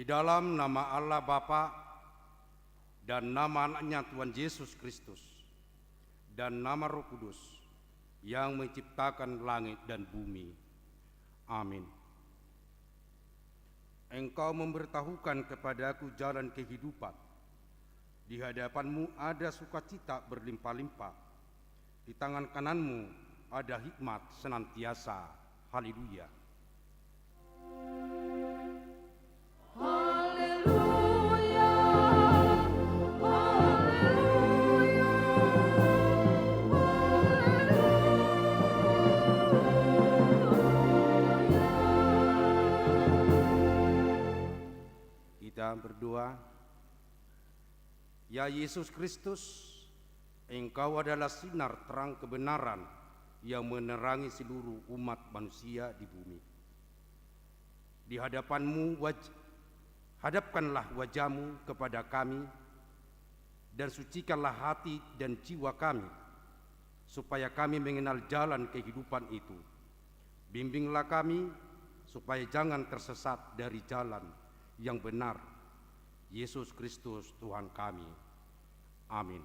dalam nama Allah Bapa dan nama anaknya Tuhan Yesus Kristus dan nama Roh Kudus yang menciptakan langit dan bumi. Amin. Engkau memberitahukan kepadaku jalan kehidupan. Di hadapanmu ada sukacita berlimpah-limpah. Di tangan kananmu ada hikmat senantiasa. Haleluya. Haleluya. Kita berdoa. Ya Yesus Kristus, Engkau adalah sinar terang kebenaran yang menerangi seluruh umat manusia di bumi. Di hadapanmu hadapkanlah wajahmu kepada kami dan sucikanlah hati dan jiwa kami supaya kami mengenal jalan kehidupan itu. Bimbinglah kami supaya jangan tersesat dari jalan yang benar. Yesus Kristus Tuhan kami. Amin.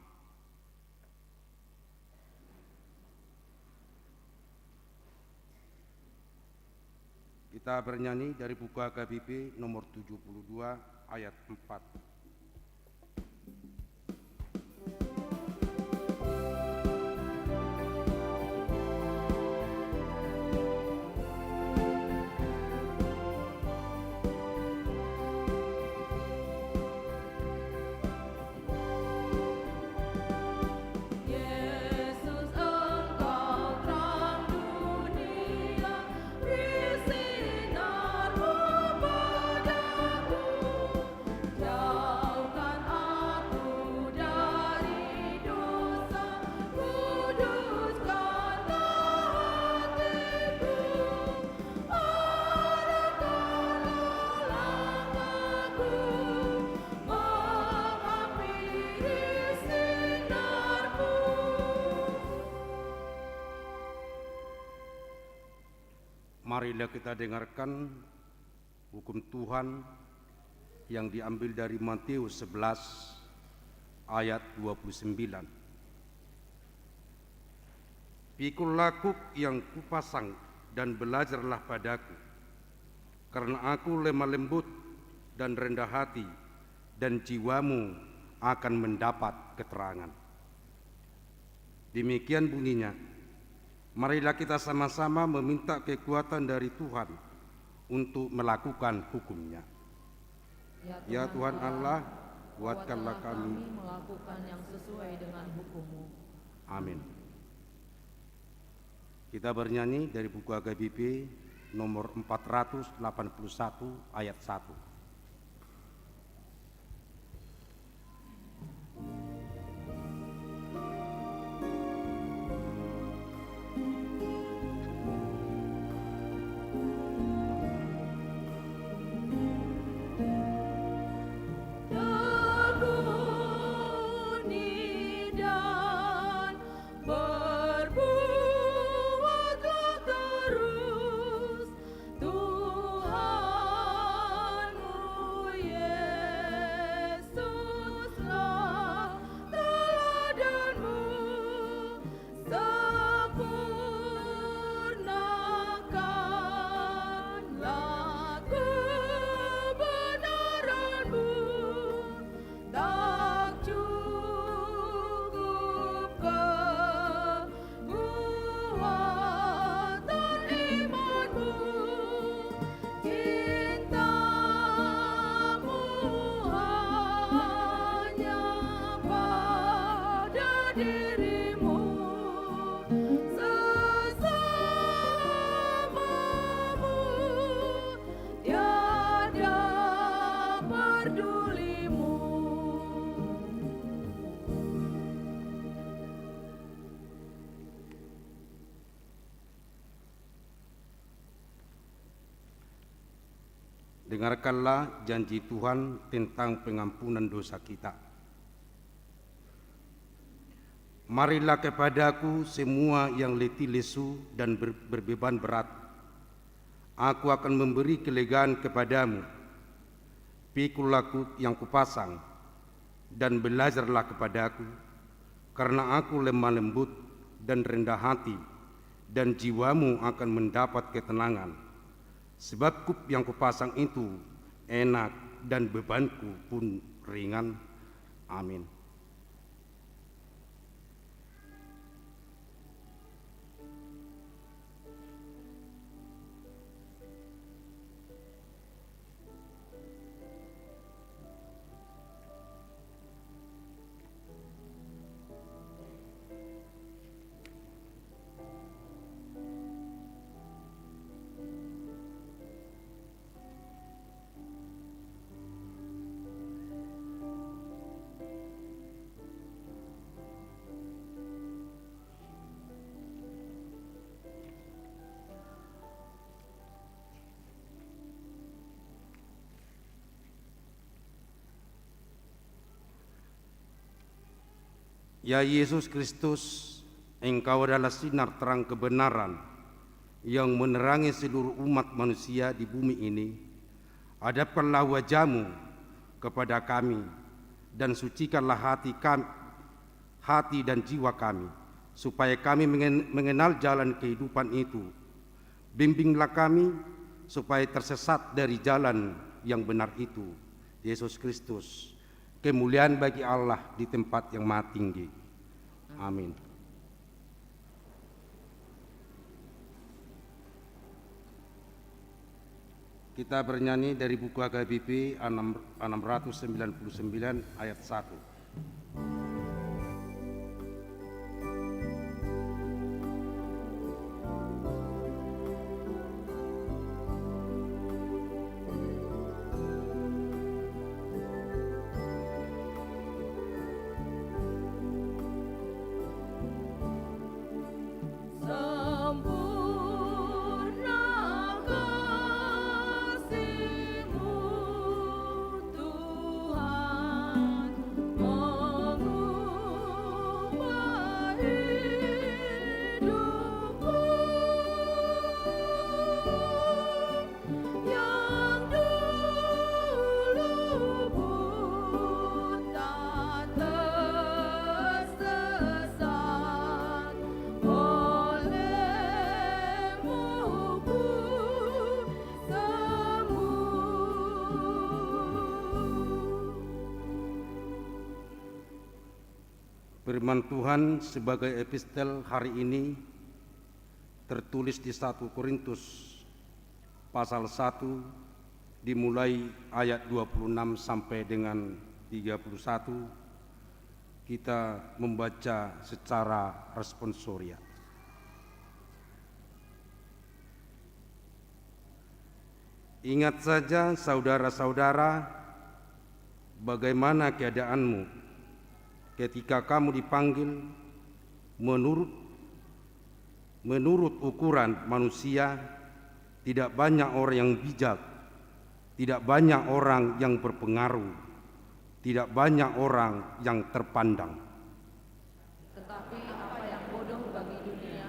Kita bernyanyi dari buku HKBP nomor 72 ayat 4. Marilah kita dengarkan hukum Tuhan yang diambil dari Matius 11 ayat 29. Pikulah kuk yang kupasang dan belajarlah padaku, karena aku lemah lembut dan rendah hati, dan jiwamu akan mendapat keterangan. Demikian bunyinya. Marilah kita sama-sama meminta kekuatan dari Tuhan untuk melakukan hukum-Nya. Ya Tuhan Allah, kuatkanlah kami melakukan yang sesuai dengan hukum-Mu. Amin. Kita bernyanyi dari buku HKBP nomor 481 ayat 1. Dengarkanlah janji Tuhan tentang pengampunan dosa kita. Marilah kepadaku semua yang letih lesu dan berbeban berat. Aku akan memberi kelegaan kepadamu. Pikulah yang kupasang, dan belajarlah kepadaku, karena aku lemah lembut dan rendah hati, dan jiwamu akan mendapat ketenangan. Sebab kup yang kupasang itu enak dan bebanku pun ringan. Amin. Ya Yesus Kristus, Engkau adalah sinar terang kebenaran yang menerangi seluruh umat manusia di bumi ini. Hadapkanlah wajah-Mu kepada kami dan sucikanlah hati dan jiwa kami, supaya kami mengenal jalan kehidupan itu. Bimbinglah kami supaya tersesat dari jalan yang benar itu. Yesus Kristus, kemuliaan bagi Allah di tempat yang maha tinggi. Amin. Kita bernyanyi dari buku HKBP 699 ayat 1. Firman Tuhan sebagai epistel hari ini tertulis di 1 Korintus pasal 1 dimulai ayat 26 sampai dengan 31. Kita membaca secara responsoria. Ingat saja saudara-saudara, bagaimana keadaanmu ketika kamu dipanggil menurut ukuran manusia. Tidak banyak orang yang bijak, tidak banyak orang yang berpengaruh, tidak banyak orang yang terpandang. Tetapi apa yang bodoh bagi dunia,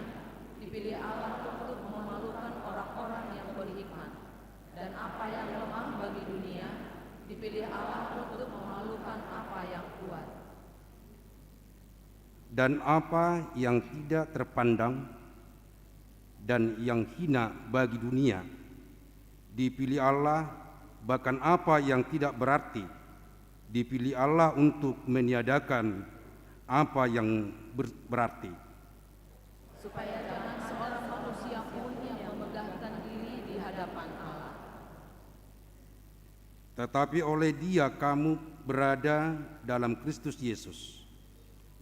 dipilih Allah untuk memalukan orang-orang yang berhikmat. Dan apa yang lemah bagi dunia, dipilih Allah untuk memalukan apa yang kuat. Dan apa yang tidak terpandang dan yang hina bagi dunia, dipilih Allah, bahkan apa yang tidak berarti, dipilih Allah untuk meniadakan apa yang berarti. Supaya jangan seorang manusia pun yang memegahkan diri di hadapan Allah. Tetapi oleh Dia kamu berada dalam Kristus Yesus,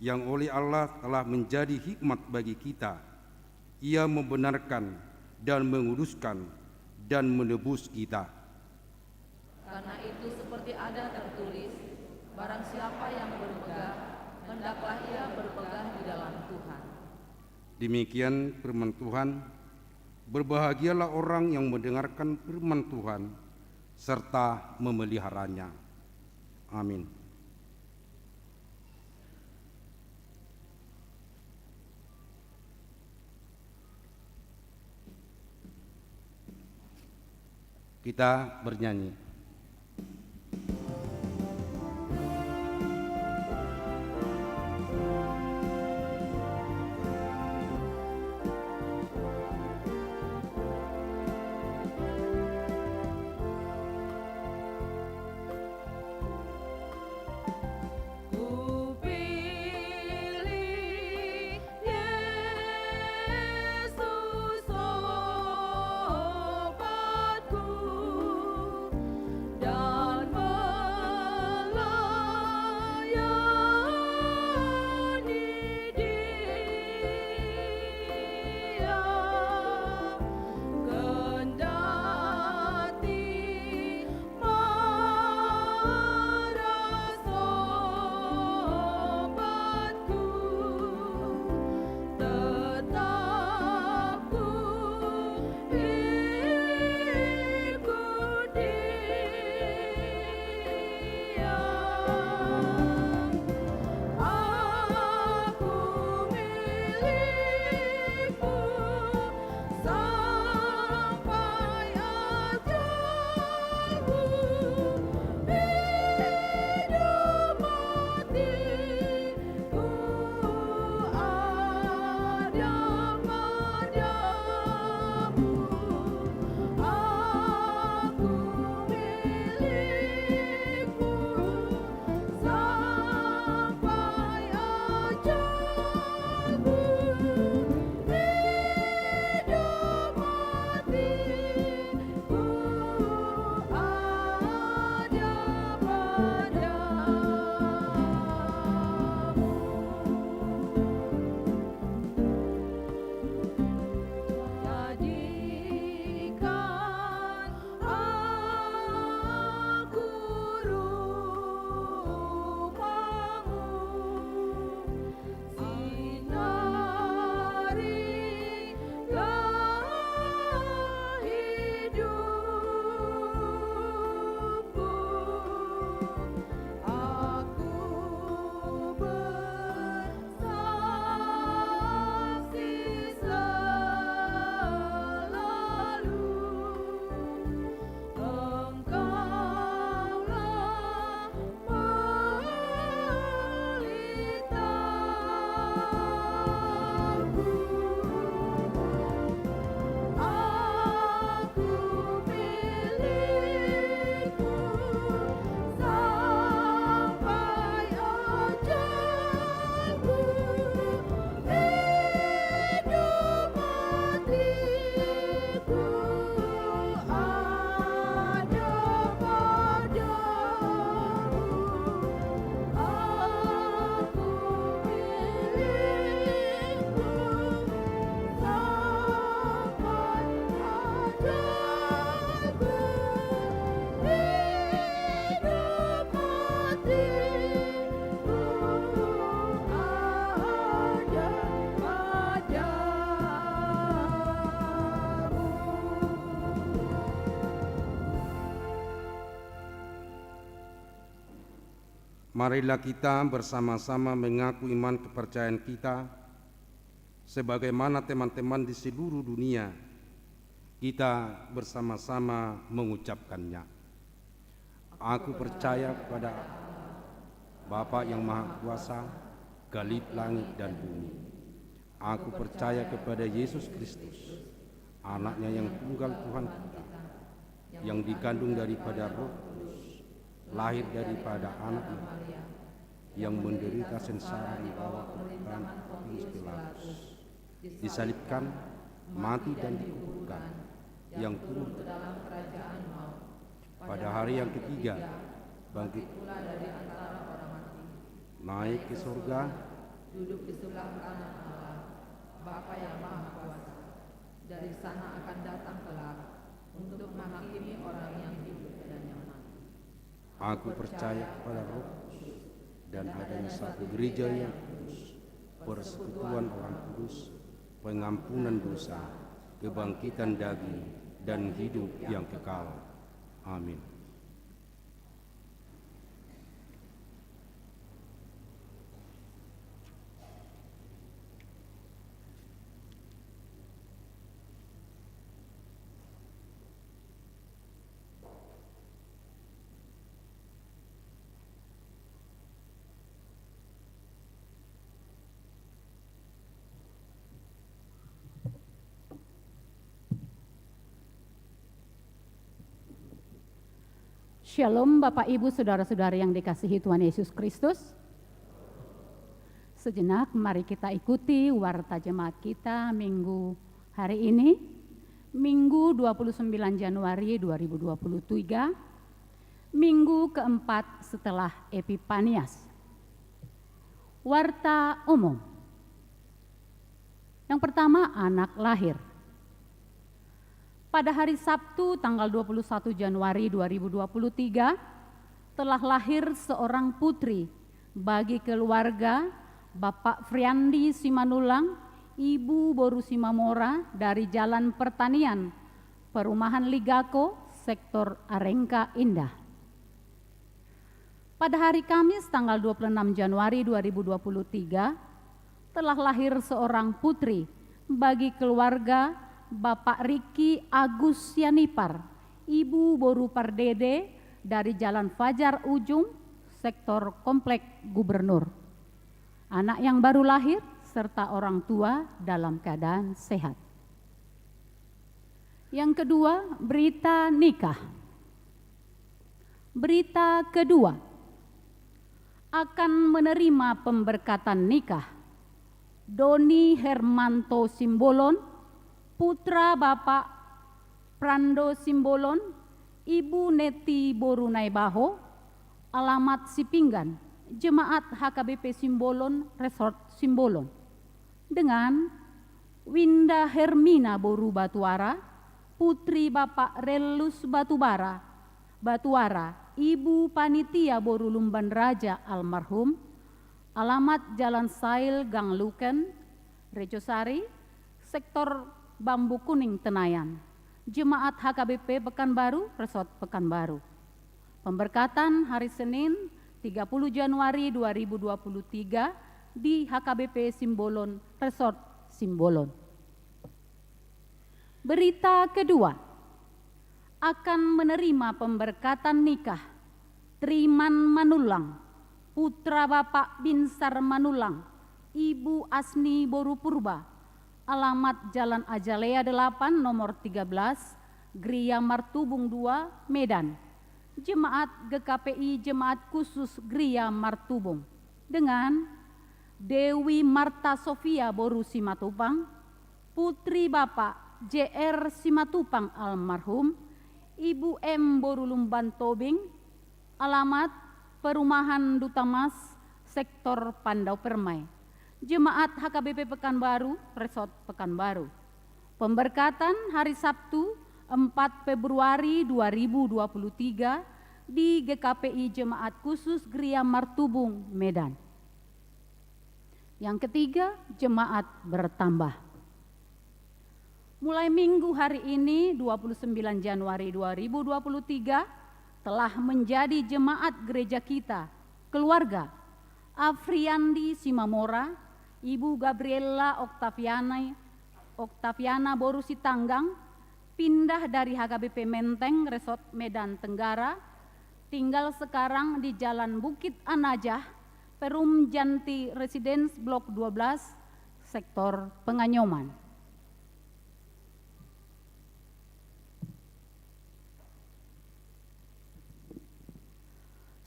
yang oleh Allah telah menjadi hikmat bagi kita. Ia membenarkan dan menguduskan dan menebus kita. Karena itu seperti ada tertulis, barang siapa yang berpegang, hendaklah ia berpegang di dalam Tuhan. Demikian firman Tuhan. Berbahagialah orang yang mendengarkan firman Tuhan serta memeliharanya. Amin. Kita bernyanyi. Marilah kita bersama-sama mengaku iman kepercayaan kita sebagaimana teman-teman di seluruh dunia. Kita bersama-sama mengucapkannya. Aku percaya kepada Bapa yang Maha Kuasa, Galib langit dan bumi. Aku percaya kepada Yesus Kristus, anaknya yang tunggal Tuhan kita, yang dikandung daripada Roh Kudus, lahir daripada anak Maria, yang menderita sengsara di bawah pemerintahan Pontius Pilatus, disalibkan, mati dan dikuburkan, yang turun ke dalam kerajaan maut. Pada hari yang ketiga, bangkit pula dari antara orang mati, naik ke surga, duduk di sebelah kanan Allah, Bapa yang Maha Kuasa. Dari sana akan datang kelak untuk menghakimi orang yang hidup dan yang mati. Aku percaya kepada Roh Kudus dan adanya satu gereja yang kudus, persekutuan orang kudus, pengampunan dosa, kebangkitan daging, dan hidup yang kekal. Amin. Shalom Bapak Ibu Saudara-saudara yang dikasihi Tuhan Yesus Kristus. Sejenak mari kita ikuti warta jemaat kita minggu hari ini, Minggu 29 Januari 2023, minggu keempat setelah Epifanias. Warta umum. Yang pertama, anak lahir. Pada hari Sabtu tanggal 21 Januari 2023 telah lahir seorang putri bagi keluarga Bapak Friandi Simanulang, Ibu Boru Simamora dari Jalan Pertanian, Perumahan Ligako, Sektor Arengka Indah. Pada hari Kamis tanggal 26 Januari 2023 telah lahir seorang putri bagi keluarga Bapak Riki Agus Yanipar, Ibu Boru Pardede dari Jalan Fajar Ujung, Sektor Komplek Gubernur. Anak yang baru lahir serta orang tua dalam keadaan sehat. Yang kedua, berita nikah. Berita kedua, akan menerima pemberkatan nikah Doni Hermanto Simbolon, putra Bapak Prando Simbolon, Ibu Neti Borunaibaho, alamat Sipinggan, Jemaat HKBP Simbolon, Resort Simbolon, dengan Winda Hermina Boru Batuara, putri Bapak Relus Batuara, Ibu Panitia Boru Lumban Raja almarhum, alamat Jalan Sail Gang Luken, Rejosari, Sektor Bambu Kuning Tenayan, Jemaat HKBP Pekanbaru, Resort Pekanbaru. Pemberkatan hari Senin 30 Januari 2023 di HKBP Simbolon, Resort Simbolon. Berita kedua, akan menerima pemberkatan nikah Triman Manulang, putra Bapak Binsar Manulang, Ibu Asni Boru Purba, alamat Jalan Ajalea 8 nomor 13, Gria Martubung 2, Medan. Jemaat GKPI Jemaat Khusus Gria Martubung, dengan Dewi Marta Sofia Boru Simatupang, putri Bapak JR Simatupang almarhum, Ibu M Boru Lumban Tobing, alamat Perumahan Duta Mas, Sektor Pandau Permai. Jemaat HKBP Pekanbaru, Resort Pekanbaru. Pemberkatan hari Sabtu 4 Februari 2023 di GKPI Jemaat Khusus Gria Martubung, Medan. Yang ketiga, jemaat bertambah. Mulai minggu hari ini 29 Januari 2023 telah menjadi jemaat gereja kita Keluarga Afriandi Simamora, Ibu Gabriela Oktaviana Borusi Tanggang, pindah dari HKBP Menteng, Resort Medan Tenggara, tinggal sekarang di Jalan Bukit Anajah, Perum Janti Residence Blok 12, Sektor Penganyoman.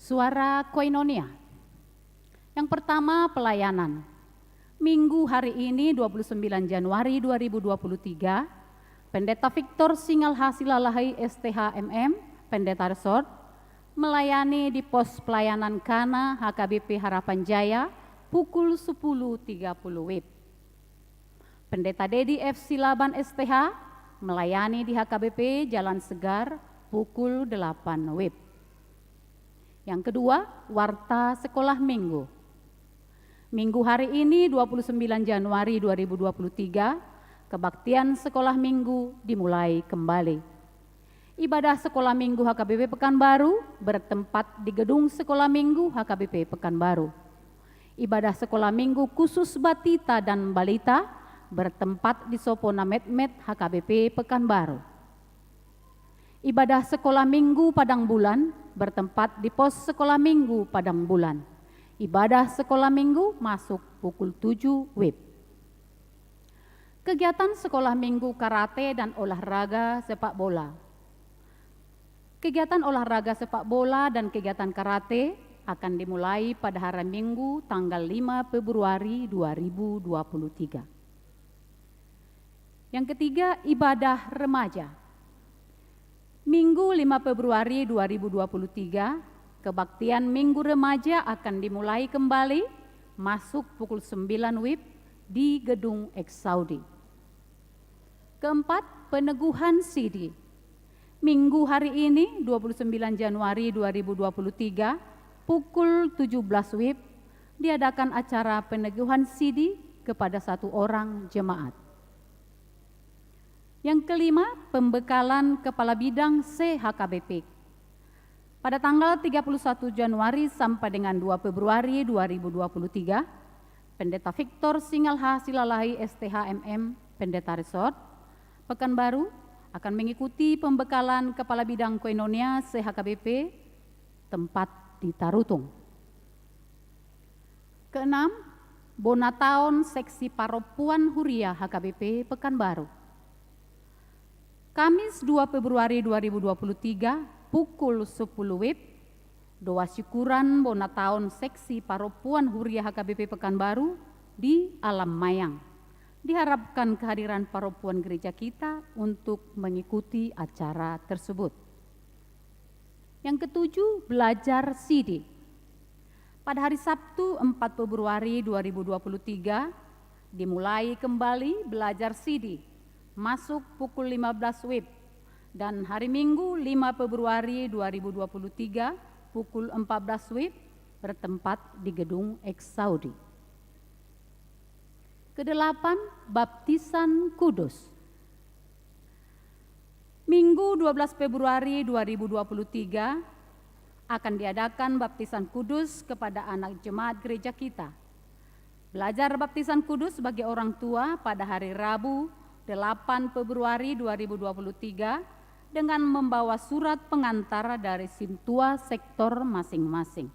Suara Koinonia. Yang pertama, pelayanan. Minggu hari ini 29 Januari 2023, Pendeta Victor Singalha Silalahai STHMM, Pendeta Resort, melayani di pos pelayanan Kana HKBP Harapan Jaya pukul 10.30 WIB. Pendeta Dedi F. Silaban STH melayani di HKBP Jalan Segar pukul 8 WIB. Yang kedua, Warta Sekolah Minggu. Minggu hari ini 29 Januari 2023, kebaktian sekolah minggu dimulai kembali. Ibadah sekolah minggu HKBP Pekanbaru bertempat di gedung sekolah minggu HKBP Pekanbaru. Ibadah sekolah minggu khusus batita dan balita bertempat di Sopona Medmed HKBP Pekanbaru. Ibadah sekolah minggu Padang Bulan bertempat di pos sekolah minggu Padang Bulan. Ibadah sekolah minggu masuk pukul 7 WIB. Kegiatan sekolah minggu karate dan olahraga sepak bola. Kegiatan olahraga sepak bola dan kegiatan karate akan dimulai pada hari Minggu tanggal 5 Februari 2023. Yang ketiga, ibadah remaja. Minggu 5 Februari 2023, kebaktian Minggu Remaja akan dimulai kembali masuk pukul 9 WIB di Gedung Ex-Saudi. Keempat, peneguhan CD. Minggu hari ini 29 Januari 2023 pukul 17 WIB diadakan acara peneguhan CD kepada 1 orang jemaat. Yang kelima, pembekalan Kepala Bidang CHKBP. Pada tanggal 31 Januari sampai dengan 2 Februari 2023, Pendeta Victor Singalha Silalahai STHMM, Pendeta Resort, Pekanbaru, akan mengikuti pembekalan Kepala Bidang Koinonia CHKBP tempat di Tarutung. Keenam, Bonataon Seksi Paropuan Huria HKBP Pekanbaru. Kamis 2 Februari 2023 pukul 10 WIB, doa syukuran Bonataon Seksi Paropuan Huria HKBP Pekanbaru di Alam Mayang. Diharapkan kehadiran paropuan gereja kita untuk mengikuti acara tersebut. Yang ketujuh, belajar CD. Pada hari Sabtu 4 Februari 2023 dimulai kembali belajar CD, masuk pukul 15 WIB, dan hari Minggu 5 Februari 2023 pukul 14 WIB bertempat di Gedung Ex-Saudi. Kedelapan, baptisan kudus. Minggu 12 Februari 2023 akan diadakan baptisan kudus kepada anak jemaat gereja kita. Belajar baptisan kudus bagi orang tua pada hari Rabu 8 Februari 2023 dengan membawa surat pengantar dari Sintua sektor masing-masing.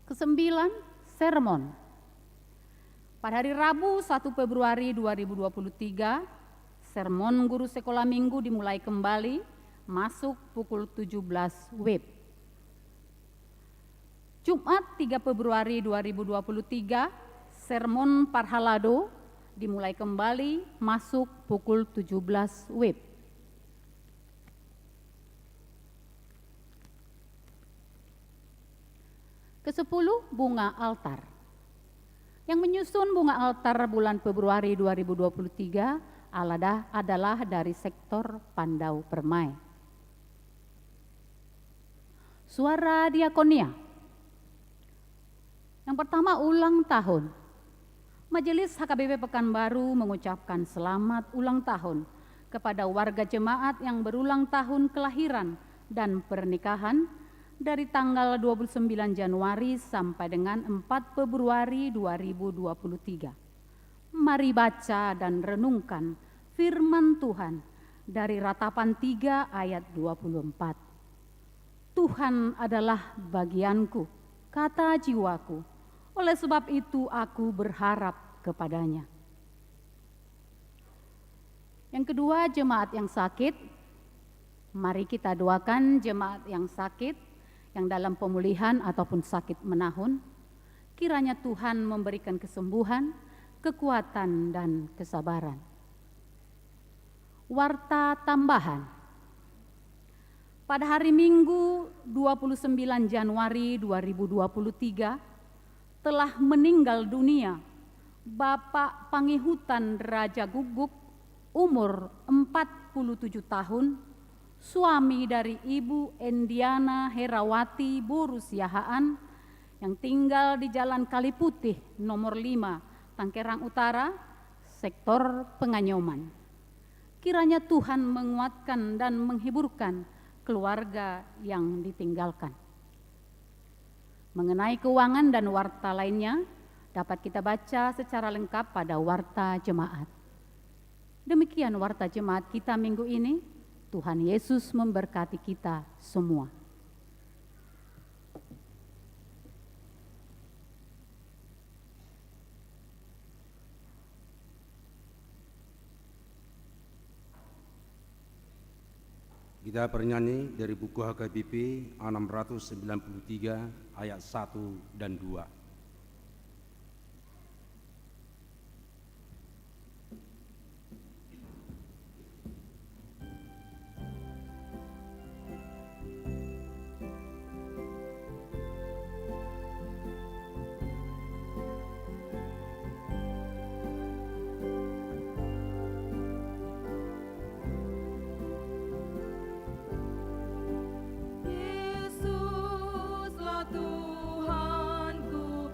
Kesembilan, sermon. Pada hari Rabu 1 Februari 2023, sermon guru sekolah minggu dimulai kembali, masuk pukul 17 WIB. Jumat 3 Februari 2023, sermon Parhalado dimulai kembali, masuk pukul 17 WIB. Kesepuluh, bunga altar. Yang menyusun bunga altar bulan Februari 2023 adalah dari sektor Pandau Permai. Suara diakonia. Yang pertama, ulang tahun. Majelis HKBP Pekanbaru mengucapkan selamat ulang tahun kepada warga jemaat yang berulang tahun kelahiran dan pernikahan dari tanggal 29 Januari sampai dengan 4 Februari 2023. Mari baca dan renungkan firman Tuhan dari Ratapan 3 ayat 24. Tuhan adalah bagianku, kata jiwaku, oleh sebab itu aku berharap kepadanya. Yang kedua, jemaat yang sakit. Mari kita doakan jemaat yang sakit, yang dalam pemulihan ataupun sakit menahun. Kiranya Tuhan memberikan kesembuhan, kekuatan, dan kesabaran. Warta tambahan. Pada hari Minggu 29 Januari 2023 telah meninggal dunia Bapak Pangihutan Raja Guguk, umur 47 tahun, suami dari Ibu Endiana Herawati Borusiahaan yang tinggal di Jalan Kaliputih nomor 5, Tangkerang Utara, sektor Penganyoman. Kiranya Tuhan menguatkan dan menghiburkan keluarga yang ditinggalkan. Mengenai keuangan dan warta lainnya dapat kita baca secara lengkap pada warta jemaat. Demikian warta jemaat kita minggu ini. Tuhan Yesus memberkati kita semua. Kita bernyanyi dari buku HKBP 693 ayat 1 dan 2. Yesuslah Tuhanku.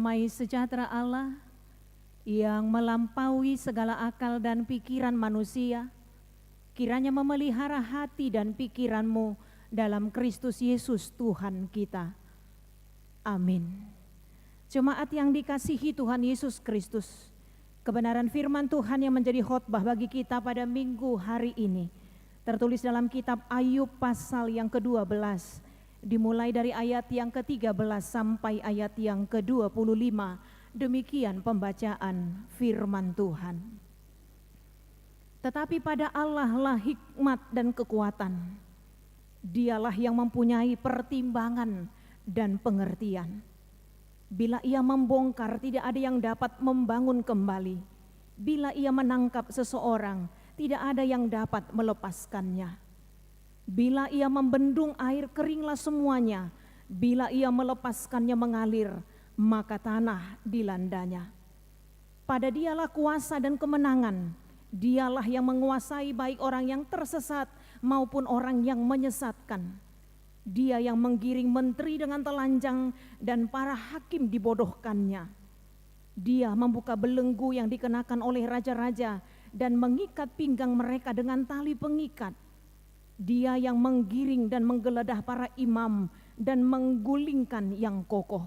damai sejahtera Allah yang melampaui segala akal dan pikiran manusia, kiranya memelihara hati dan pikiranmu dalam Kristus Yesus Tuhan kita. Amin. Jemaat yang dikasihi Tuhan Yesus Kristus, kebenaran firman Tuhan yang menjadi khotbah bagi kita pada minggu hari ini tertulis dalam kitab Ayub pasal yang ke-12, dimulai dari ayat yang ke-13 sampai ayat yang ke-25. Demikian pembacaan firman Tuhan. Tetapi pada Allah lah hikmat dan kekuatan. Dialah yang mempunyai pertimbangan dan pengertian. Bila ia membongkar, tidak ada yang dapat membangun kembali. Bila ia menangkap seseorang, tidak ada yang dapat melepaskannya. Bila ia membendung air, keringlah semuanya. Bila ia melepaskannya mengalir, maka tanah dilandanya. Pada dialah kuasa dan kemenangan. Dialah yang menguasai baik orang yang tersesat maupun orang yang menyesatkan. Dia yang menggiring menteri dengan telanjang dan para hakim dibodohkannya. Dia membuka belenggu yang dikenakan oleh raja-raja dan mengikat pinggang mereka dengan tali pengikat. Dia yang menggiring dan menggeledah para imam dan menggulingkan yang kokoh.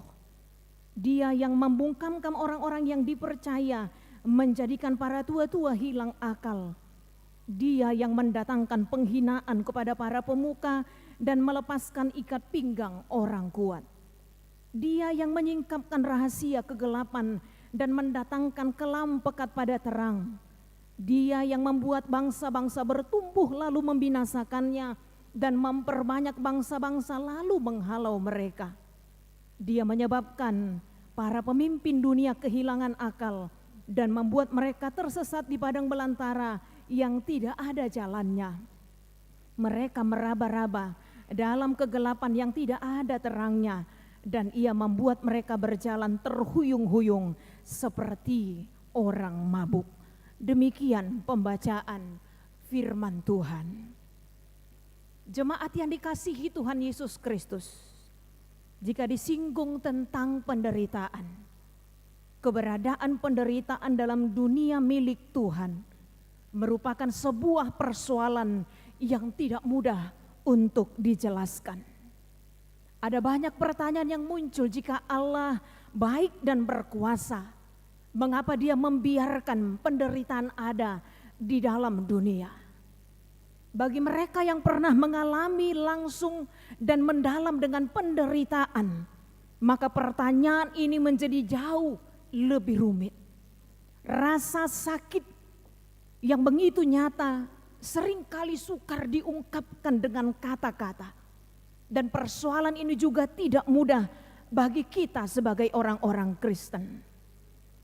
Dia yang membungkamkan orang-orang yang dipercaya, menjadikan para tua-tua hilang akal. Dia yang mendatangkan penghinaan kepada para pemuka dan melepaskan ikat pinggang orang kuat. Dia yang menyingkapkan rahasia kegelapan dan mendatangkan kelam pekat pada terang. Dia yang membuat bangsa-bangsa bertumbuh lalu membinasakannya dan memperbanyak bangsa-bangsa lalu menghalau mereka. Dia menyebabkan para pemimpin dunia kehilangan akal dan membuat mereka tersesat di padang belantara yang tidak ada jalannya. Mereka meraba-raba dalam kegelapan yang tidak ada terangnya, dan ia membuat mereka berjalan terhuyung-huyung seperti orang mabuk. Demikian pembacaan firman Tuhan. Jemaat yang dikasihi Tuhan Yesus Kristus, jika disinggung tentang penderitaan, keberadaan penderitaan dalam dunia milik Tuhan merupakan sebuah persoalan yang tidak mudah untuk dijelaskan. Ada banyak pertanyaan yang muncul jika Allah baik dan berkuasa. Mengapa Dia membiarkan penderitaan ada di dalam dunia? Bagi mereka yang pernah mengalami langsung dan mendalam dengan penderitaan, maka pertanyaan ini menjadi jauh lebih rumit. Rasa sakit yang begitu nyata seringkali sukar diungkapkan dengan kata-kata. Dan persoalan ini juga tidak mudah bagi kita sebagai orang-orang Kristen.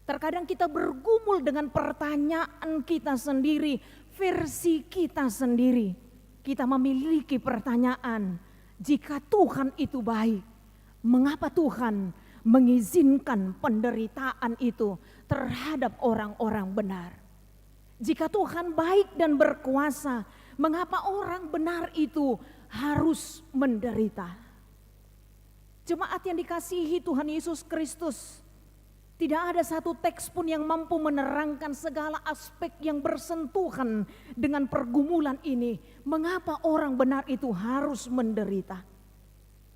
Terkadang kita bergumul dengan pertanyaan kita sendiri, versi kita sendiri. Kita memiliki pertanyaan, jika Tuhan itu baik, mengapa Tuhan mengizinkan penderitaan itu terhadap orang-orang benar? Jika Tuhan baik dan berkuasa, mengapa orang benar itu harus menderita? Jemaat yang dikasihi Tuhan Yesus Kristus, tidak ada satu teks pun yang mampu menerangkan segala aspek yang bersentuhan dengan pergumulan ini. Mengapa orang benar itu harus menderita?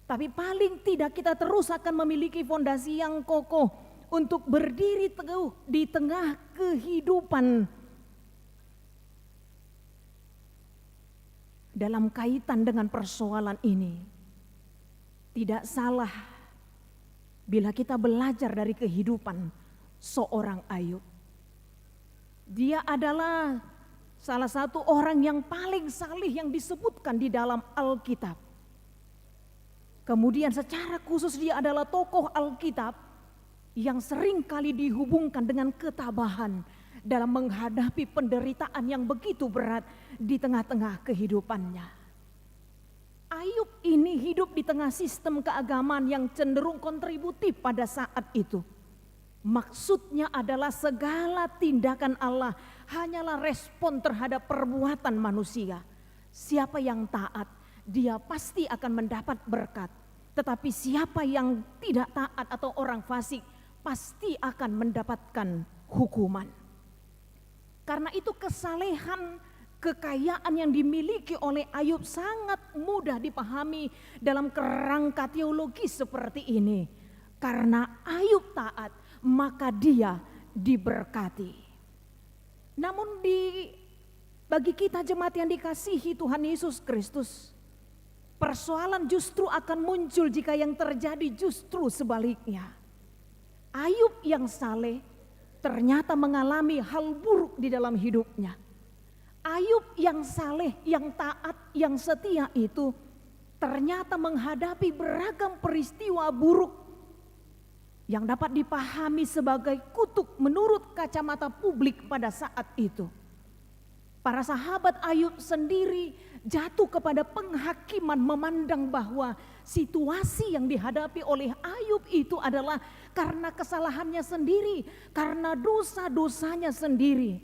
Tapi paling tidak kita terus akan memiliki fondasi yang kokoh untuk berdiri teguh di tengah kehidupan. Dalam kaitan dengan persoalan ini, tidak salah bila kita belajar dari kehidupan seorang Ayub. Dia adalah salah satu orang yang paling salih yang disebutkan di dalam Alkitab. Kemudian secara khusus dia adalah tokoh Alkitab yang sering kali dihubungkan dengan ketabahan dalam menghadapi penderitaan yang begitu berat di tengah-tengah kehidupannya. Ayub ini hidup di tengah sistem keagamaan yang cenderung kontributif pada saat itu. Maksudnya adalah segala tindakan Allah hanyalah respon terhadap perbuatan manusia. Siapa yang taat, dia pasti akan mendapat berkat. Tetapi siapa yang tidak taat atau orang fasik, pasti akan mendapatkan hukuman. Karena itu kesalehan, kekayaan yang dimiliki oleh Ayub sangat mudah dipahami dalam kerangka teologis seperti ini. Karena Ayub taat, maka dia diberkati. Namun bagi kita jemaat yang dikasihi Tuhan Yesus Kristus, persoalan justru akan muncul jika yang terjadi justru sebaliknya. Ayub yang saleh ternyata mengalami hal buruk di dalam hidupnya. Ayub yang saleh, yang taat, yang setia itu ternyata menghadapi beragam peristiwa buruk yang dapat dipahami sebagai kutuk menurut kacamata publik pada saat itu. Para sahabat Ayub sendiri jatuh kepada penghakiman memandang bahwa situasi yang dihadapi oleh Ayub itu adalah karena kesalahannya sendiri, karena dosa-dosanya sendiri.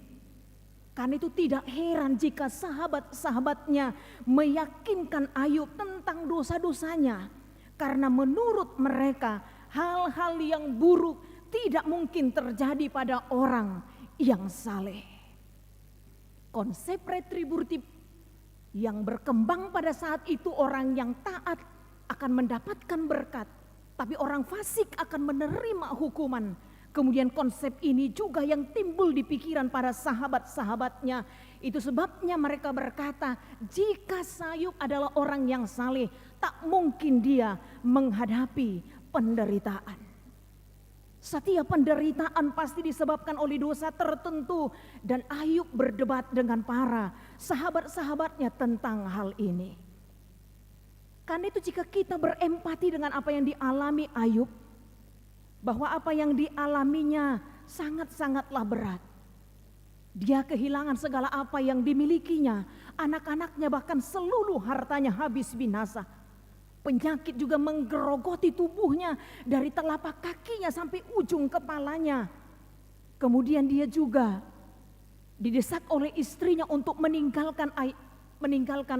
Karena itu tidak heran jika sahabat-sahabatnya meyakinkan Ayub tentang dosa-dosanya. Karena menurut mereka hal-hal yang buruk tidak mungkin terjadi pada orang yang saleh. Konsep retributif yang berkembang pada saat itu, orang yang taat akan mendapatkan berkat, tapi orang fasik akan menerima hukuman. Kemudian konsep ini juga yang timbul di pikiran para sahabat-sahabatnya. Itu sebabnya mereka berkata, jika Ayub adalah orang yang saleh, tak mungkin dia menghadapi penderitaan. Setiap penderitaan pasti disebabkan oleh dosa tertentu, dan Ayub berdebat dengan para sahabat-sahabatnya tentang hal ini. Karena itu jika kita berempati dengan apa yang dialami Ayub, bahwa apa yang dialaminya sangat-sangatlah berat. Dia kehilangan segala apa yang dimilikinya, anak-anaknya bahkan seluruh hartanya habis binasa. Penyakit juga menggerogoti tubuhnya dari telapak kakinya sampai ujung kepalanya. Kemudian dia juga didesak oleh istrinya untuk meninggalkan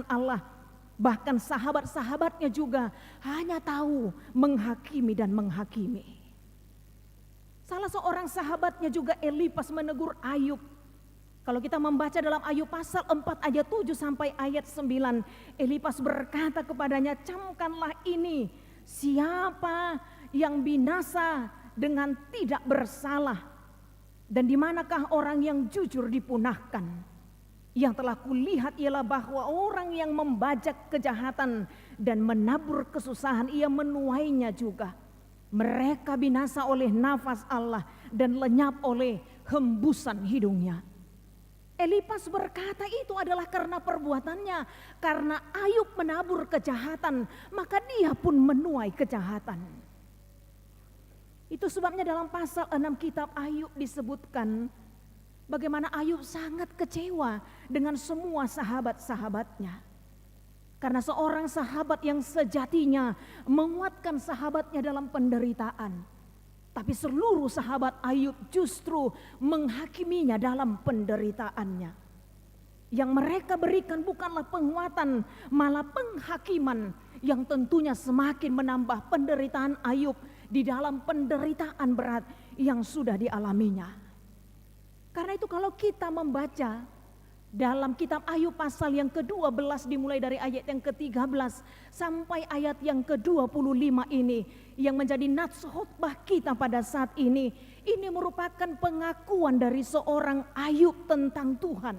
Allah. Bahkan sahabat-sahabatnya juga hanya tahu menghakimi dan menghakimi. Salah seorang sahabatnya juga Elifas menegur Ayub. Kalau kita membaca dalam Ayub pasal 4 ayat 7 sampai ayat 9, Elifas berkata kepadanya, camkanlah ini, siapa yang binasa dengan tidak bersalah, dan di manakah orang yang jujur dipunahkan. Yang telah kulihat ialah bahwa orang yang membajak kejahatan dan menabur kesusahan, ia menuainya juga. Mereka binasa oleh nafas Allah dan lenyap oleh hembusan hidungnya. Elifas berkata itu adalah karena perbuatannya, karena Ayub menabur kejahatan, maka dia pun menuai kejahatan. Itu sebabnya dalam pasal 6 kitab Ayub disebutkan bagaimana Ayub sangat kecewa dengan semua sahabat-sahabatnya. Karena seorang sahabat yang sejatinya menguatkan sahabatnya dalam penderitaan. Tapi seluruh sahabat Ayub justru menghakiminya dalam penderitaannya. Yang mereka berikan bukanlah penguatan, malah penghakiman yang tentunya semakin menambah penderitaan Ayub di dalam penderitaan berat yang sudah dialaminya. Karena itu kalau kita membaca dalam kitab Ayub pasal yang ke-12 dimulai dari ayat yang ke-13 sampai ayat yang ke-25 ini yang menjadi nats khotbah kita pada saat ini merupakan pengakuan dari seorang Ayub tentang Tuhan.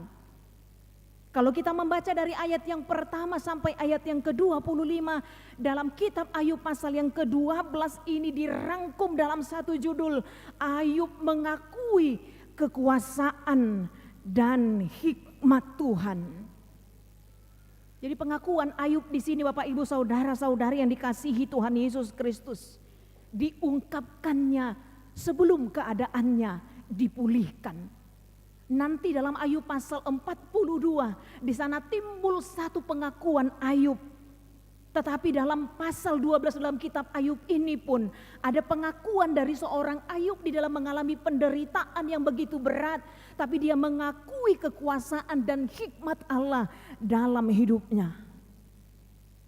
Kalau kita membaca dari ayat yang pertama sampai ayat yang ke-25 dalam kitab Ayub pasal yang ke-12 ini dirangkum dalam satu judul, Ayub mengakui kekuasaan dan hikmat Tuhan. Jadi pengakuan Ayub di sini Bapak Ibu saudara-saudari yang dikasihi Tuhan Yesus Kristus diungkapkannya sebelum keadaannya dipulihkan. Nanti dalam Ayub pasal 42 di sana timbul satu pengakuan Ayub. Tetapi dalam pasal 12 dalam kitab Ayub ini pun ada pengakuan dari seorang Ayub di dalam mengalami penderitaan yang begitu berat. Tapi dia mengakui kekuasaan dan hikmat Allah dalam hidupnya.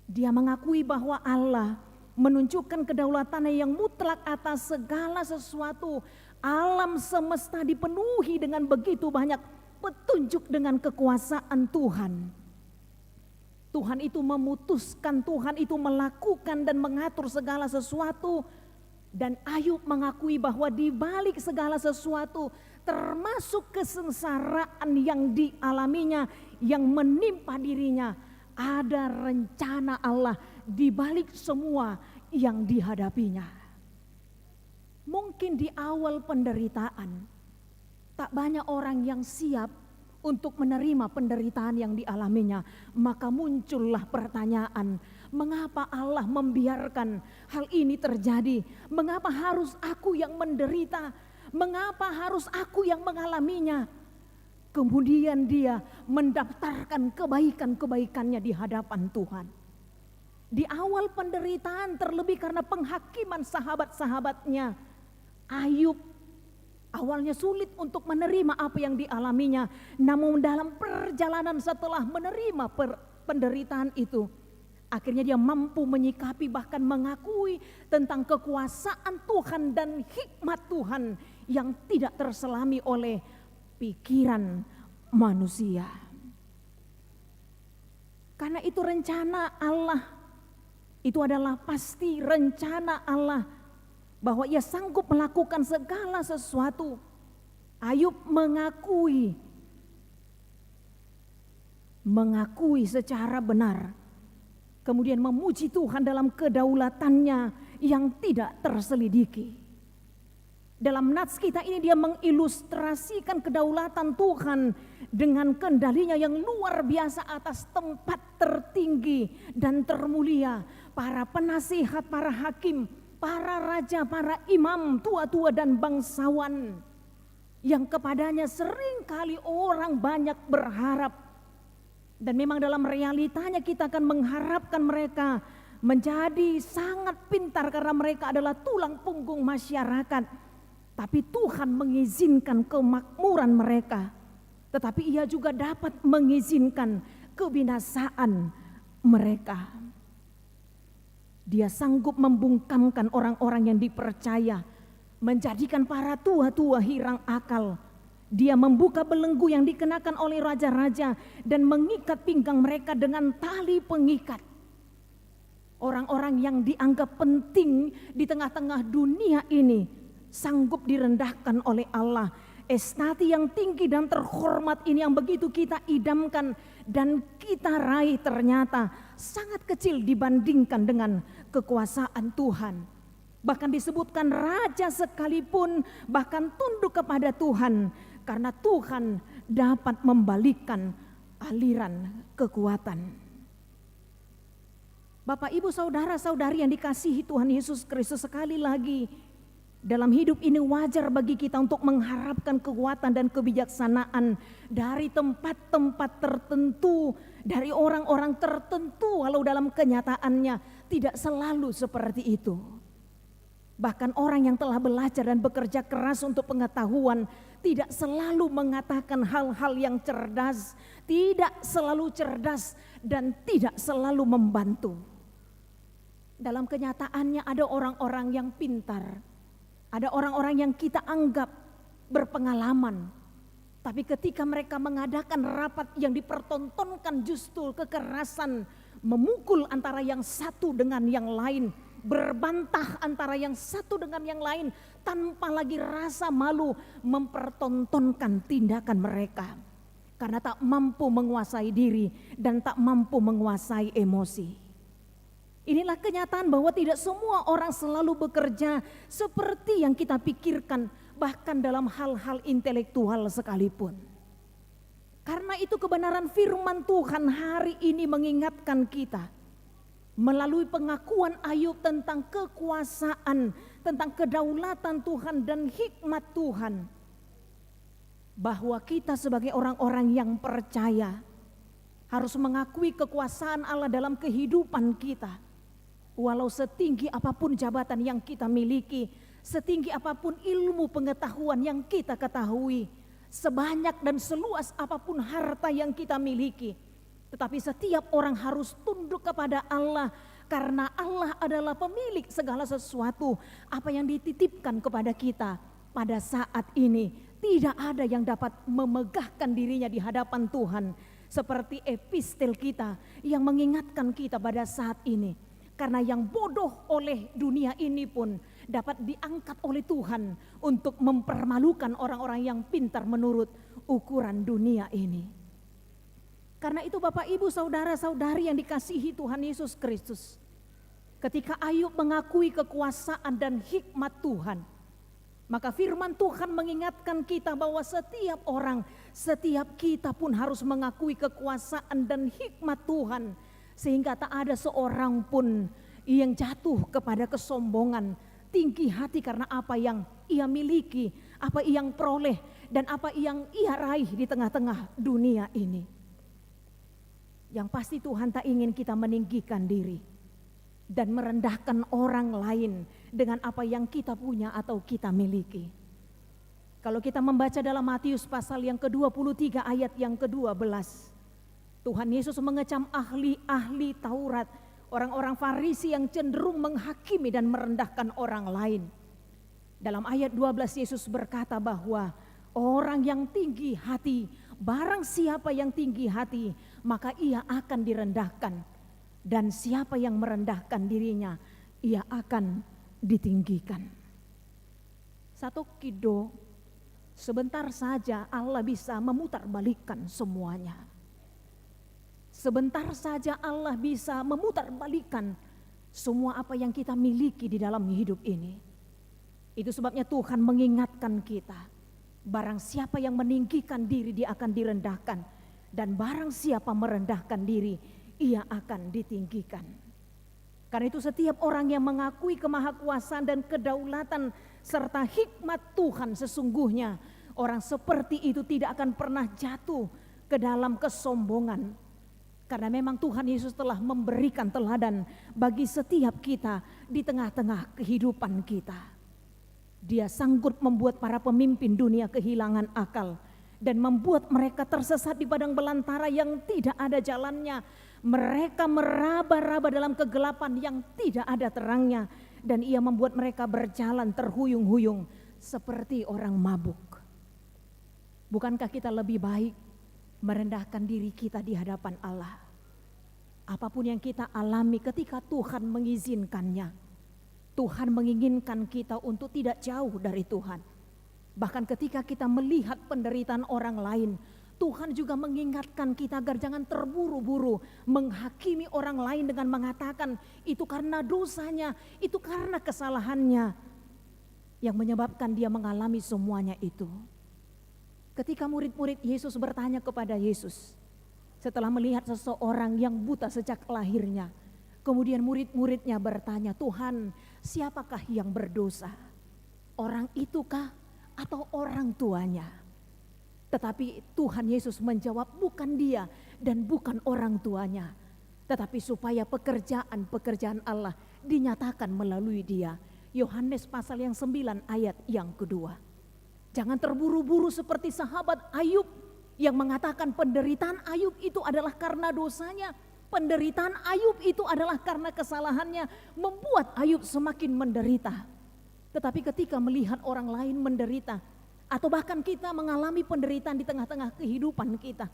Dia mengakui bahwa Allah menunjukkan kedaulatannya yang mutlak atas segala sesuatu. Alam semesta dipenuhi dengan begitu banyak petunjuk dengan kekuasaan Tuhan. Tuhan itu memutuskan, Tuhan itu melakukan dan mengatur segala sesuatu. Dan Ayub mengakui bahwa di balik segala sesuatu, termasuk kesengsaraan yang dialaminya, yang menimpa dirinya, ada rencana Allah di balik semua yang dihadapinya. Mungkin di awal penderitaan, tak banyak orang yang siap untuk menerima penderitaan yang dialaminya. Maka muncullah pertanyaan, mengapa Allah membiarkan hal ini terjadi? Mengapa harus aku yang menderita? Mengapa harus aku yang mengalaminya? Kemudian dia mendaftarkan kebaikan-kebaikannya di hadapan Tuhan. Di awal penderitaan, terlebih karena penghakiman sahabat-sahabatnya, Ayub awalnya sulit untuk menerima apa yang dialaminya. Namun dalam perjalanan setelah menerima penderitaan itu, akhirnya dia mampu menyikapi, bahkan mengakui tentang kekuasaan Tuhan dan hikmat Tuhan yang tidak terselami oleh pikiran manusia. Karena itu rencana Allah, itu adalah pasti rencana Allah, bahwa ia sanggup melakukan segala sesuatu. Ayub mengakui secara benar, kemudian memuji Tuhan dalam kedaulatannya yang tidak terselidiki. Dalam nats kita ini dia mengilustrasikan kedaulatan Tuhan dengan kendalinya yang luar biasa atas tempat tertinggi dan termulia, para penasihat, para hakim, para raja, para imam, tua-tua dan bangsawan, yang kepadanya seringkali orang banyak berharap. Dan memang dalam realitanya kita akan mengharapkan mereka menjadi sangat pintar karena mereka adalah tulang punggung masyarakat. Tapi Tuhan mengizinkan kemakmuran mereka, tetapi Ia juga dapat mengizinkan kebinasaan mereka. Dia sanggup membungkamkan orang-orang yang dipercaya, menjadikan para tua-tua hirang akal. Dia membuka belenggu yang dikenakan oleh raja-raja dan mengikat pinggang mereka dengan tali pengikat. Orang-orang yang dianggap penting di tengah-tengah dunia ini sanggup direndahkan oleh Allah. Estati yang tinggi dan terhormat ini yang begitu kita idamkan dan kita raih ternyata sangat kecil dibandingkan dengan kekuasaan Tuhan. Bahkan disebutkan raja sekalipun bahkan tunduk kepada Tuhan, karena Tuhan dapat membalikkan aliran kekuatan. Bapak, Ibu, saudara-saudari yang dikasihi Tuhan Yesus Kristus, sekali lagi dalam hidup ini wajar bagi kita untuk mengharapkan kekuatan dan kebijaksanaan dari tempat-tempat tertentu, dari orang-orang tertentu, walau dalam kenyataannya tidak selalu seperti itu. Bahkan orang yang telah belajar dan bekerja keras untuk pengetahuan tidak selalu mengatakan hal-hal yang cerdas, tidak selalu cerdas dan tidak selalu membantu. Dalam kenyataannya ada orang-orang yang pintar, ada orang-orang yang kita anggap berpengalaman, tapi ketika mereka mengadakan rapat yang dipertontonkan justru kekerasan, memukul antara yang satu dengan yang lain, berbantah antara yang satu dengan yang lain, tanpa lagi rasa malu mempertontonkan tindakan mereka, karena tak mampu menguasai diri dan tak mampu menguasai emosi. Inilah kenyataan bahwa tidak semua orang selalu bekerja seperti yang kita pikirkan, bahkan dalam hal-hal intelektual sekalipun. Karena itu kebenaran firman Tuhan hari ini mengingatkan kita melalui pengakuan Ayub tentang kekuasaan, tentang kedaulatan Tuhan dan hikmat Tuhan, bahwa kita sebagai orang-orang yang percaya harus mengakui kekuasaan Allah dalam kehidupan kita. Walau setinggi apapun jabatan yang kita miliki, setinggi apapun ilmu pengetahuan yang kita ketahui, sebanyak dan seluas apapun harta yang kita miliki, tetapi setiap orang harus tunduk kepada Allah karena Allah adalah pemilik segala sesuatu. Apa yang dititipkan kepada kita pada saat ini, tidak ada yang dapat memegahkan dirinya di hadapan Tuhan. Seperti epistel kita yang mengingatkan kita pada saat ini. Karena yang bodoh oleh dunia ini pun dapat diangkat oleh Tuhan untuk mempermalukan orang-orang yang pintar menurut ukuran dunia ini. Karena itu Bapak Ibu saudara-saudari yang dikasihi Tuhan Yesus Kristus, ketika Ayub mengakui kekuasaan dan hikmat Tuhan, maka firman Tuhan mengingatkan kita bahwa setiap orang, setiap kita pun harus mengakui kekuasaan dan hikmat Tuhan. Sehingga tak ada seorang pun yang jatuh kepada kesombongan, tinggi hati karena apa yang ia miliki, apa yang peroleh, dan apa yang ia raih di tengah-tengah dunia ini. Yang pasti Tuhan tak ingin kita meninggikan diri dan merendahkan orang lain dengan apa yang kita punya atau kita miliki. Kalau kita membaca dalam Matius pasal yang ke-23 ayat yang ke-12, Tuhan Yesus mengecam ahli-ahli Taurat, orang-orang Farisi yang cenderung menghakimi dan merendahkan orang lain. Dalam ayat 12 Yesus berkata bahwa orang yang tinggi hati, barang siapa yang tinggi hati, maka ia akan direndahkan. Dan siapa yang merendahkan dirinya, ia akan ditinggikan. Satu kido, sebentar saja Allah bisa memutarbalikkan semuanya. Sebentar saja Allah bisa memutarbalikkan semua apa yang kita miliki di dalam hidup ini. Itu sebabnya Tuhan mengingatkan kita, barang siapa yang meninggikan diri dia akan direndahkan, dan barang siapa merendahkan diri ia akan ditinggikan. Karena itu setiap orang yang mengakui kemahakuasaan dan kedaulatan serta hikmat Tuhan, sesungguhnya orang seperti itu tidak akan pernah jatuh ke dalam kesombongan. Karena memang Tuhan Yesus telah memberikan teladan bagi setiap kita di tengah-tengah kehidupan kita. Dia sanggup membuat para pemimpin dunia kehilangan akal dan membuat mereka tersesat di padang belantara yang tidak ada jalannya. Mereka meraba-raba dalam kegelapan yang tidak ada terangnya, dan ia membuat mereka berjalan terhuyung-huyung seperti orang mabuk. Bukankah kita lebih baik merendahkan diri kita di hadapan Allah? Apapun yang kita alami ketika Tuhan mengizinkannya, Tuhan menginginkan kita untuk tidak jauh dari Tuhan. Bahkan ketika kita melihat penderitaan orang lain, Tuhan juga mengingatkan kita agar jangan terburu-buru menghakimi orang lain dengan mengatakan itu karena dosanya, itu karena kesalahannya yang menyebabkan dia mengalami semuanya itu. Ketika murid-murid Yesus bertanya kepada Yesus setelah melihat seseorang yang buta sejak lahirnya, kemudian murid-muridnya bertanya, Tuhan, siapakah yang berdosa? Orang itukah atau orang tuanya? Tetapi Tuhan Yesus menjawab, bukan dia dan bukan orang tuanya, tetapi supaya pekerjaan-pekerjaan Allah dinyatakan melalui dia. Yohanes pasal yang 9 ayat yang kedua. Jangan terburu-buru seperti sahabat Ayub yang mengatakan penderitaan Ayub itu adalah karena dosanya. Penderitaan Ayub itu adalah karena kesalahannya, membuat Ayub semakin menderita. Tetapi ketika melihat orang lain menderita, atau bahkan kita mengalami penderitaan di tengah-tengah kehidupan kita,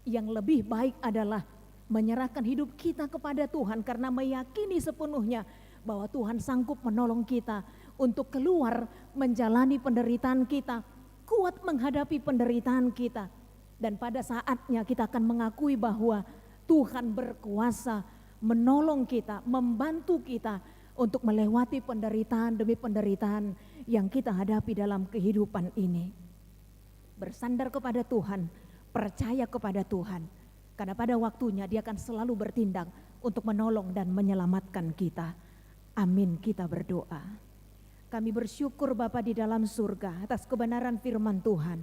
yang lebih baik adalah menyerahkan hidup kita kepada Tuhan, karena meyakini sepenuhnya bahwa Tuhan sanggup menolong kita untuk keluar menjalani penderitaan kita, kuat menghadapi penderitaan kita. Dan pada saatnya kita akan mengakui bahwa Tuhan berkuasa menolong kita, membantu kita untuk melewati penderitaan demi penderitaan yang kita hadapi dalam kehidupan ini. Bersandar kepada Tuhan, percaya kepada Tuhan, karena pada waktunya dia akan selalu bertindak untuk menolong dan menyelamatkan kita. Amin, kita berdoa. Kami bersyukur Bapa di dalam surga atas kebenaran firman Tuhan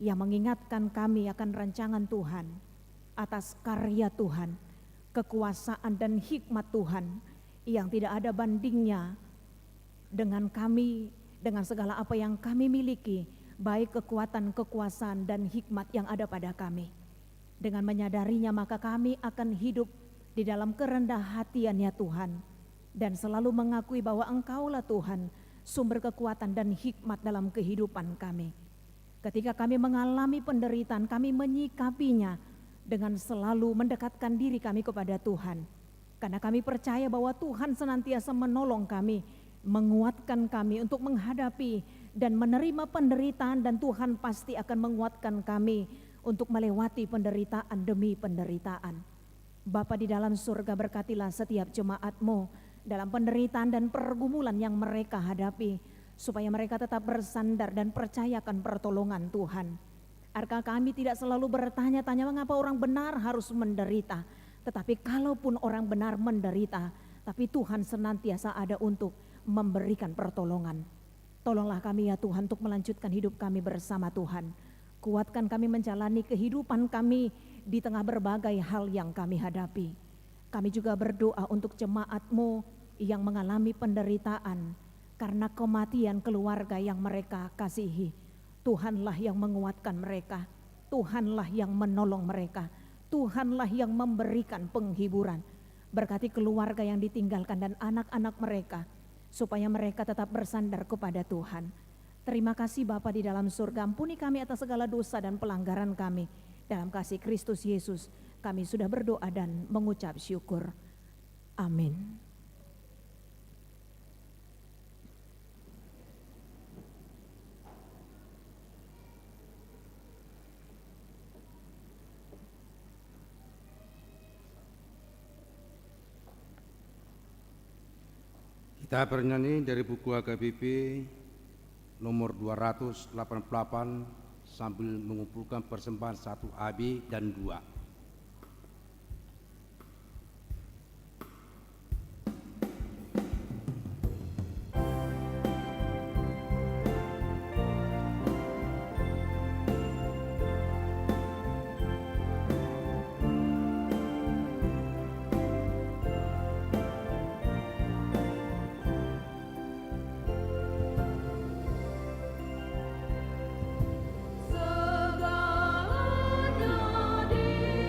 yang mengingatkan kami akan rancangan Tuhan, atas karya Tuhan, kekuasaan dan hikmat Tuhan yang tidak ada bandingnya dengan kami, dengan segala apa yang kami miliki, baik kekuatan, kekuasaan dan hikmat yang ada pada kami. Dengan menyadarinya maka kami akan hidup di dalam kerendah hatiannya Tuhan, dan selalu mengakui bahwa Engkaulah Tuhan, sumber kekuatan dan hikmat dalam kehidupan kami. Ketika kami mengalami penderitaan, kami menyikapinya dengan selalu mendekatkan diri kami kepada Tuhan. Karena kami percaya bahwa Tuhan senantiasa menolong kami, menguatkan kami untuk menghadapi dan menerima penderitaan, dan Tuhan pasti akan menguatkan kami untuk melewati penderitaan demi penderitaan. Bapa di dalam surga, berkatilah setiap jemaat-Mu dalam penderitaan dan pergumulan yang mereka hadapi, supaya mereka tetap bersandar dan percayakan pertolongan Tuhan. Agar kami tidak selalu bertanya-tanya mengapa orang benar harus menderita, tetapi kalaupun orang benar menderita, tapi Tuhan senantiasa ada untuk memberikan pertolongan. Tolonglah kami ya Tuhan untuk melanjutkan hidup kami bersama Tuhan. Kuatkan kami menjalani kehidupan kami di tengah berbagai hal yang kami hadapi. Kami juga berdoa untuk jemaat-Mu yang mengalami penderitaan karena kematian keluarga yang mereka kasihi. Tuhanlah yang menguatkan mereka, Tuhanlah yang menolong mereka, Tuhanlah yang memberikan penghiburan. Berkati keluarga yang ditinggalkan dan anak-anak mereka, supaya mereka tetap bersandar kepada Tuhan. Terima kasih Bapa di dalam surga, ampuni kami atas segala dosa dan pelanggaran kami. Dalam kasih Kristus Yesus kami sudah berdoa dan mengucap syukur. Amin. Kita bernyanyi dari buku HKBP nomor 288 sambil mengumpulkan persembahan 1 AB dan 2. Segalanya di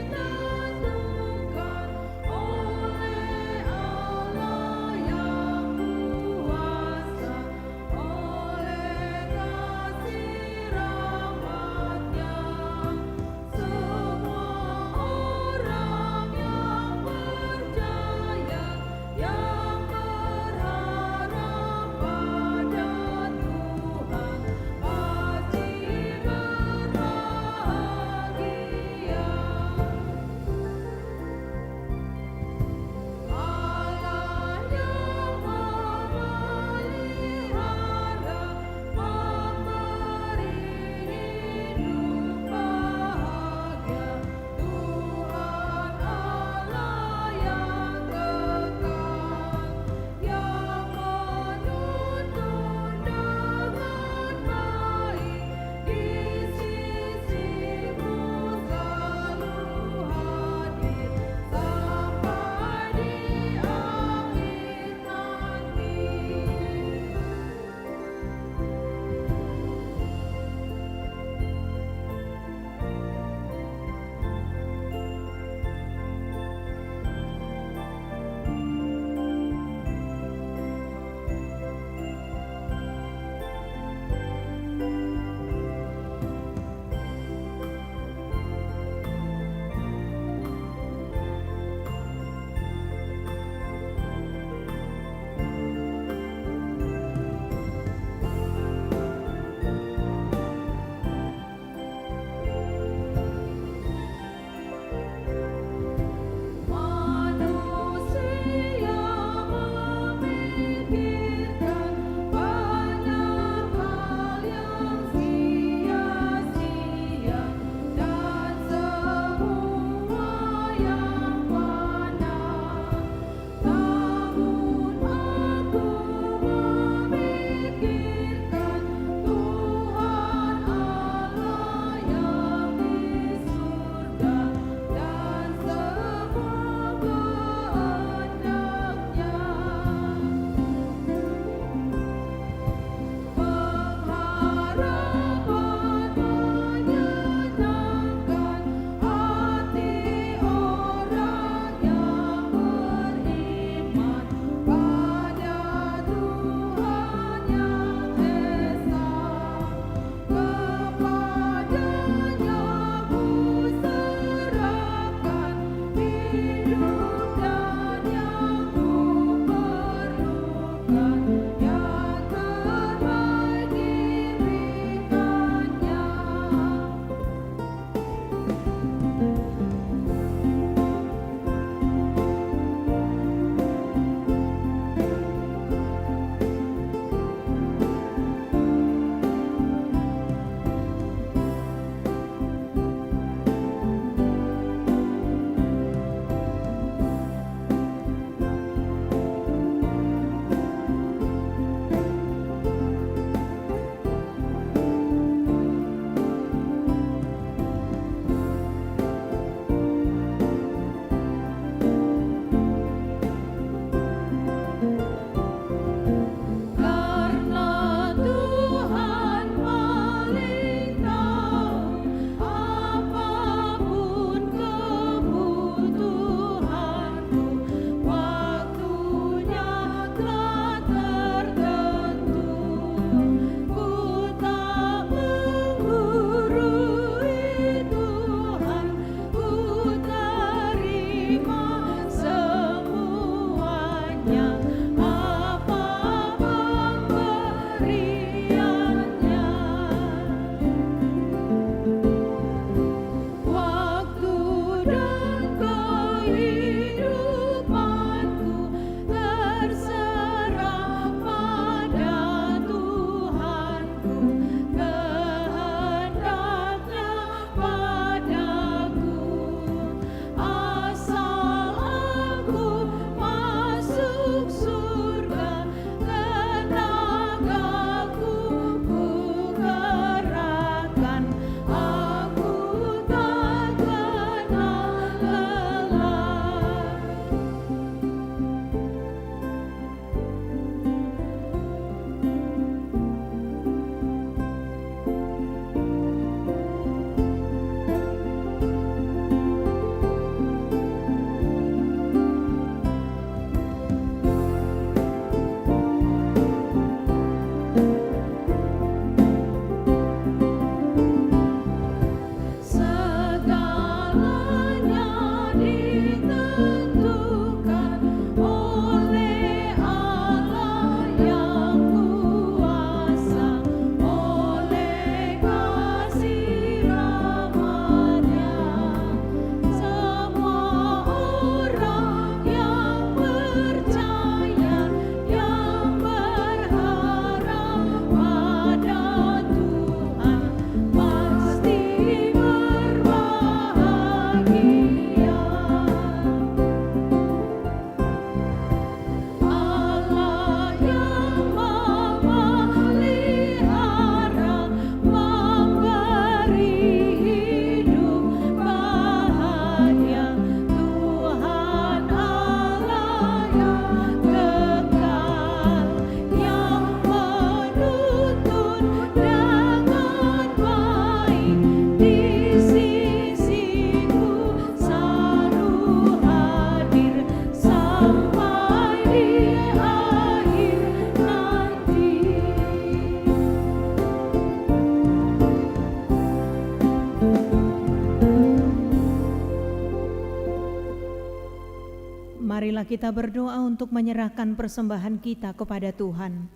Marilah kita berdoa untuk menyerahkan persembahan kita kepada Tuhan.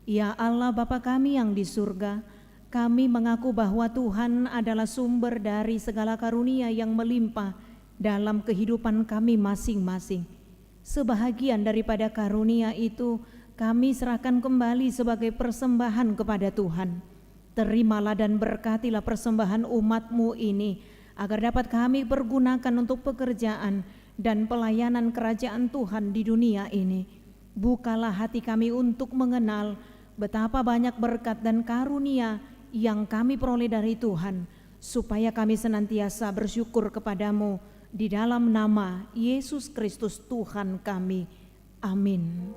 Ya Allah Bapa kami yang di surga, kami mengaku bahwa Tuhan adalah sumber dari segala karunia yang melimpah dalam kehidupan kami masing-masing. Sebahagian daripada karunia itu kami serahkan kembali sebagai persembahan kepada Tuhan. Terimalah dan berkatilah persembahan umat-Mu ini, agar dapat kami pergunakan untuk pekerjaan dan pelayanan kerajaan Tuhan di dunia ini. Bukalah hati kami untuk mengenal betapa banyak berkat dan karunia yang kami peroleh dari Tuhan, supaya kami senantiasa bersyukur kepadamu di dalam nama Yesus Kristus Tuhan kami. Amin.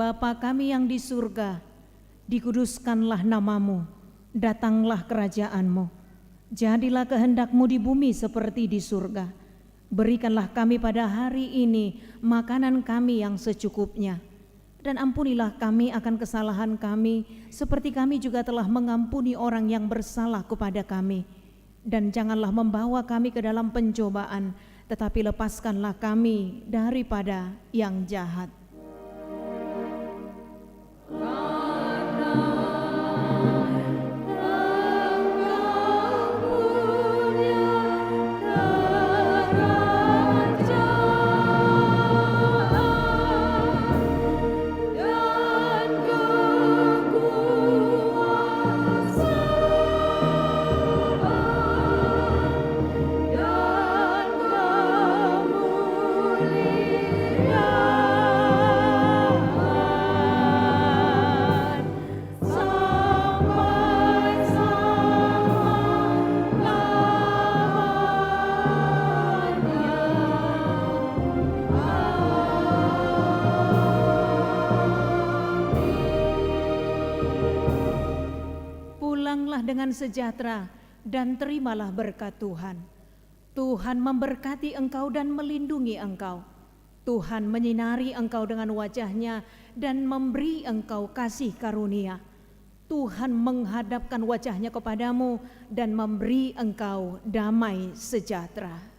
Bapa kami yang di surga, dikuduskanlah namamu, datanglah kerajaan-Mu, jadilah kehendak-Mu di bumi seperti di surga. Berikanlah kami pada hari ini makanan kami yang secukupnya, dan ampunilah kami akan kesalahan kami, seperti kami juga telah mengampuni orang yang bersalah kepada kami. Dan janganlah membawa kami ke dalam pencobaan, tetapi lepaskanlah kami daripada yang jahat. Dengan sejahtera dan terimalah berkat Tuhan. Tuhan memberkati engkau dan melindungi engkau. Tuhan menyinari engkau dengan wajah-Nya dan memberi engkau kasih karunia. Tuhan menghadapkan wajah-Nya kepadamu dan memberi engkau damai sejahtera.